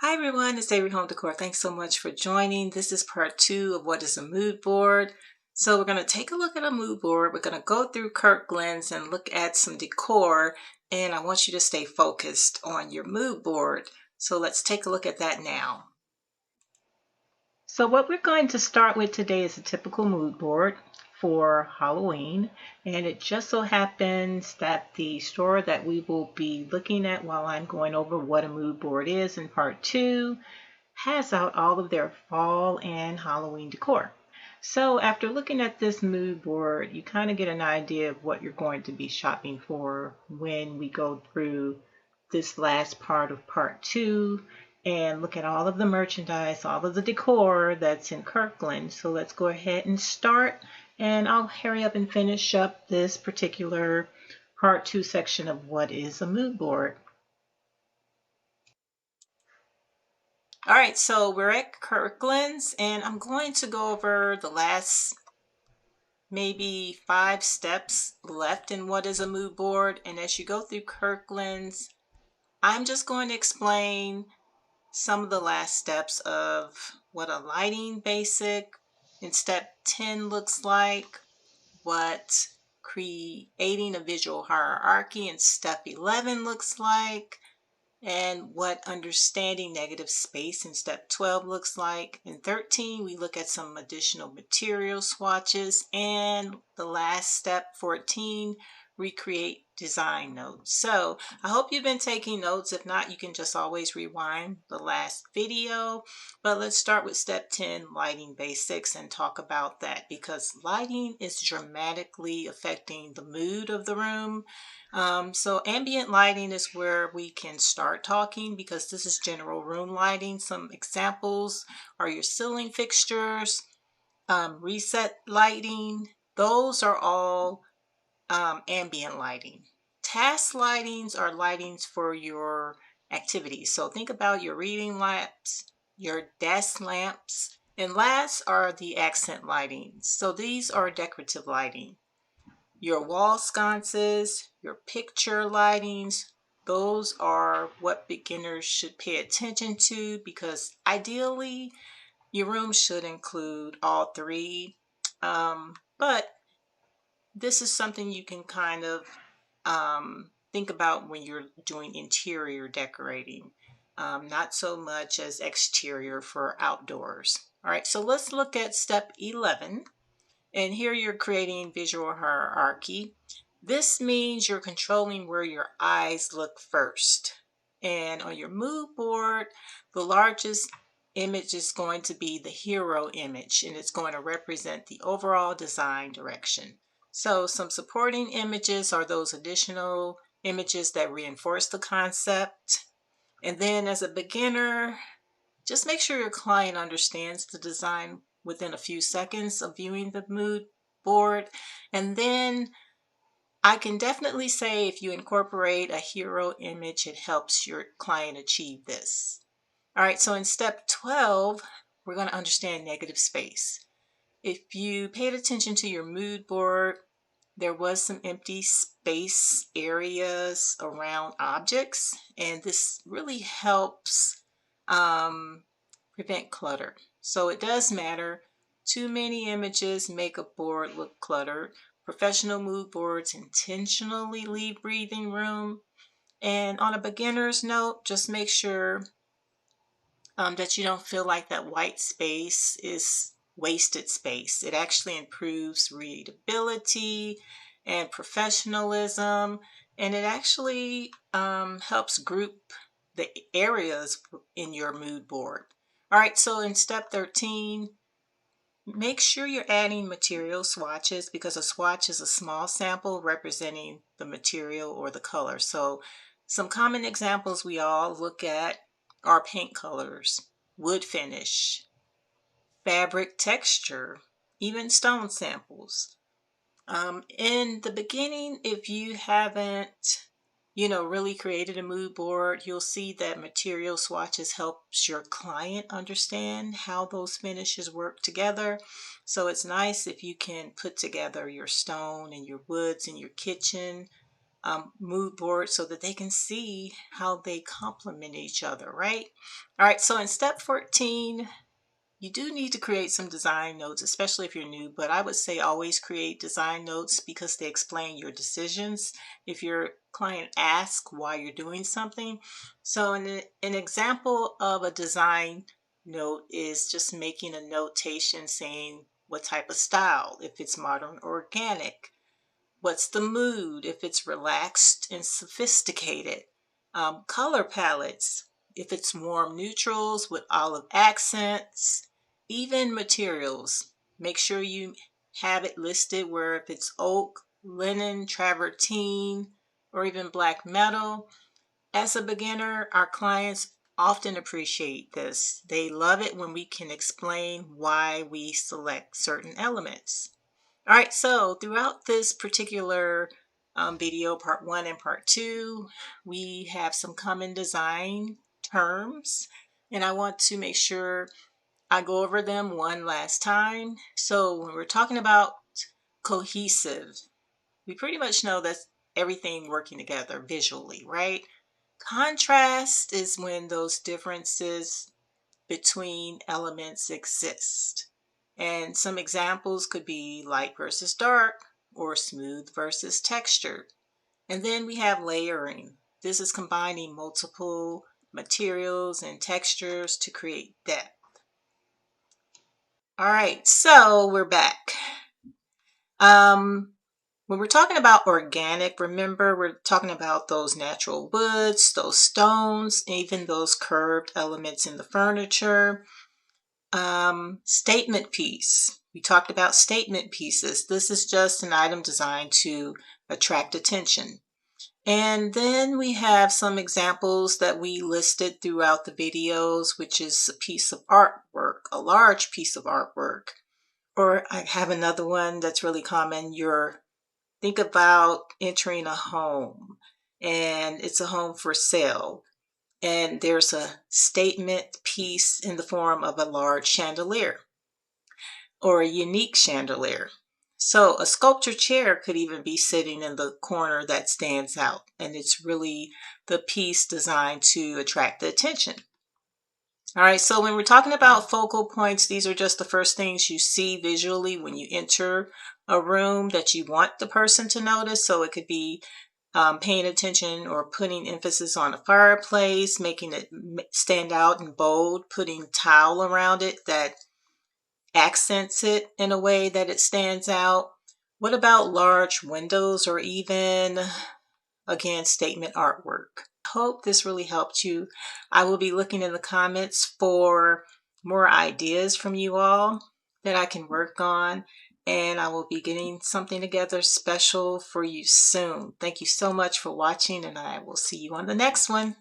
Hi everyone, it's Avery Home Decor. Thanks so much for joining. This is part 2 of what is a mood board. So we're going to take a look at a mood board. We're going to go through Kirkland's and look at some decor, and I want you to stay focused on your mood board. So let's take a look at that now. So what we're going to start with today is a typical mood board for Halloween, and it just so happens that the store that we will be looking at while I'm going over what a mood board is in part 2 has out all of their fall and Halloween decor. So after looking at this mood board, you kind of get an idea of what you're going to be shopping for when we go through this last part of part 2 and look at all of the merchandise, all of the decor that's in Kirkland. So let's go ahead and start, and I'll hurry up and finish up this particular part 2 section of what is a mood board. All right, so we're at Kirkland's, and I'm going to go over the last maybe 5 steps left in what is a mood board. And as you go through Kirkland's, I'm just going to explain some of the last steps of what a lighting basic in step 10 looks like, what creating a visual hierarchy in step 11 looks like, and what understanding negative space in step 12 looks like. In 13, we look at some additional material swatches, and the last step, 14, recreate design notes. So I hope you've been taking notes. If not, you can just always rewind the last video. But let's start with step 10, lighting basics, and talk about that, because lighting is dramatically affecting the mood of the room. So ambient lighting is where we can start talking, because this is general room lighting. Some examples are your ceiling fixtures, reset lighting. Those are all ambient lighting. Task lightings are lightings for your activities. So think about your reading lamps, your desk lamps, and last are the accent lightings. So these are decorative lighting. Your wall sconces, your picture lightings, those are what beginners should pay attention to, because ideally your room should include all three. But this is something you can kind of think about when you're doing interior decorating, not so much as exterior for outdoors. All right, so let's look at step 11. And here you're creating visual hierarchy. This means you're controlling where your eyes look first. And on your mood board, the largest image is going to be the hero image, and it's going to represent the overall design direction. So some supporting images are those additional images that reinforce the concept. And then as a beginner, just make sure your client understands the design within a few seconds of viewing the mood board. And then I can definitely say if you incorporate a hero image, it helps your client achieve this. All right, so in step 12, we're going to understand negative space. If you paid attention to your mood board, there was some empty space areas around objects, and this really helps prevent clutter. So it does matter. Too many images make a board look cluttered. Professional mood boards intentionally leave breathing room. And on a beginner's note, just make sure that you don't feel like that white space is wasted space. It actually improves readability and professionalism, and it actually helps group the areas in your mood board. All right, so in step 13, make sure you're adding material swatches, because a swatch is a small sample representing the material or the color. So some common examples we all look at are paint colors, wood finish, fabric texture, even stone samples. In the beginning, if you haven't, really created a mood board, you'll see that material swatches helps your client understand how those finishes work together. So it's nice if you can put together your stone and your woods in your kitchen mood board so that they can see how they complement each other, right? All right, so in step 14, you do need to create some design notes, especially if you're new, but I would say always create design notes because they explain your decisions if your client asks why you're doing something. So an example of a design note is just making a notation saying what type of style, if it's modern or organic. What's the mood, if it's relaxed and sophisticated. Color palettes, if it's warm neutrals with olive accents. Even materials, make sure you have it listed where if it's oak, linen, travertine, or even black metal. As a beginner, our clients often appreciate this. They love it when we can explain why we select certain elements. All right, so throughout this particular video, part 1 and part 2, we have some common design terms, and I want to make sure I go over them one last time. So when we're talking about cohesive, we pretty much know that's everything working together visually, right? Contrast is when those differences between elements exist. And some examples could be light versus dark or smooth versus textured. And then we have layering. This is combining multiple materials and textures to create depth. All right, so we're back. When we're talking about organic, remember we're talking about those natural woods, those stones, even those curved elements in the furniture. Statement piece. We talked about statement pieces. This is just an item designed to attract attention. And then we have some examples that we listed throughout the videos, which is a piece of artwork, a large piece of artwork. Or I have another one that's really common. Think about entering a home and it's a home for sale. And there's a statement piece in the form of a large chandelier or a unique chandelier. So a sculpture chair could even be sitting in the corner that stands out, and it's really the piece designed to attract the attention. All right, so when we're talking about focal points, these are just the first things you see visually when you enter a room that you want the person to notice. So it could be paying attention or putting emphasis on a fireplace, making it stand out and bold, putting tile around it that accents it in a way that it stands out. What about large windows or even, again, statement artwork? Hope this really helped you. I will be looking in the comments for more ideas from you all that I can work on, and I will be getting something together special for you soon. Thank you so much for watching, and I will see you on the next one.